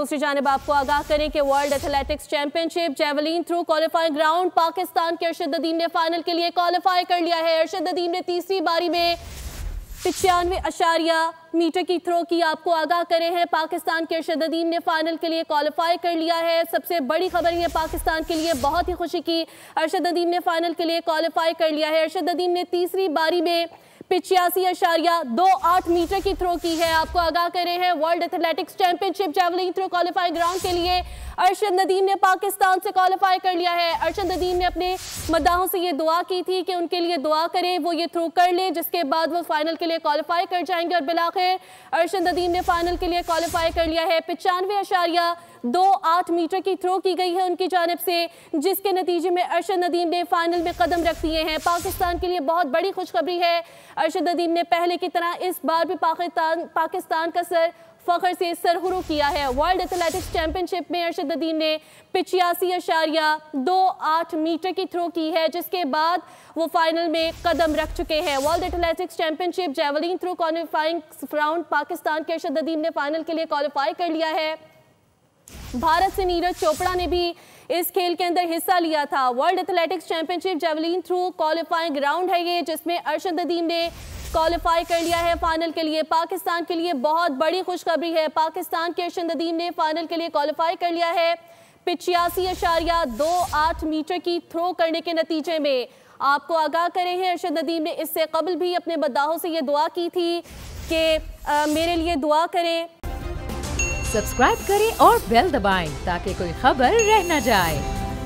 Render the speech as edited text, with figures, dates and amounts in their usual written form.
दूसरी जानिब आपको आगाह करें कि world athletics championship javelin throw qualifying round Pakistan के अरशद नदीम ने फाइनल के लिए क्वालिफाई कर लिया है। अरशद नदीम ने तीसरी बारी में 95 मीटर की थ्रो की। आपको आगाह करे हैं पाकिस्तान के अरशद नदीम ने फाइनल के लिए क्वालिफाई कर लिया है। सबसे बड़ी खबर है पाकिस्तान के लिए बहुत ही खुशी की, अरशद नदीम ने फाइनल के लिए क्वालिफाई कर लिया है। अरशद नदीम ने तीसरी बारी में 85.28 मीटर की थ्रो की है। आपको आगाह करे हैं world athletics championship javelin throw qualifying round के लिए अरशद नदीम ने पाकिस्तान से क्वालिफाई कर लिया है। अरशद नदीम ने अपने मद्दाहों से ये दुआ की थी कि उनके लिए दुआ करें, वो ये थ्रो कर ले जिसके बाद वो फाइनल के लिए क्वालिफाई कर जाएंगे और बिलाखिर अरशद नदीम ने फाइनल के लिए क्वालिफाई कर लिया है। 95.28 मीटर की थ्रो की गई है उनकी जानिब से, जिसके नतीजे में अरशद नदीम ने फाइनल में कदम रख दिए हैं। पाकिस्तान के लिए बहुत बड़ी खुशखबरी है। अरशद नदीम ने पहले की तरह इस बार भी पाकिस्तान का सर फख्र से सरहुरू किया है। वर्ल्ड एथलेटिक्स चैंपियनशिप में अरशद नदीम ने 85.28 मीटर की थ्रो की है, जिसके बाद वो फाइनल में कदम रख चुके हैं। World athletics championship javelin throw qualifying round Pakistan के अरशद नदीम ने फाइनल के लिए क्वालिफाई कर लिया है। भारत से नीरज चोपड़ा ने भी इस खेल के अंदर हिस्सा लिया था। World athletics championship javelin throw qualifying round है ये, जिसमें अरशद नदीम ने क्वालिफाई कर लिया है फाइनल के लिए। पाकिस्तान के लिए बहुत बड़ी खुशखबरी है। पाकिस्तान के अरशद नदीम ने फाइनल के लिए क्वालिफाई कर लिया है 85.28 मीटर की थ्रो करने के नतीजे में। आपको आगाह करे हैं अरशद नदीम ने इससे कबल भी अपने मद्दाहों से ये दुआ की थी कि मेरे लिए दुआ करें। सब्सक्राइब करें और बेल दबाएं ताकि कोई खबर रह न जाए।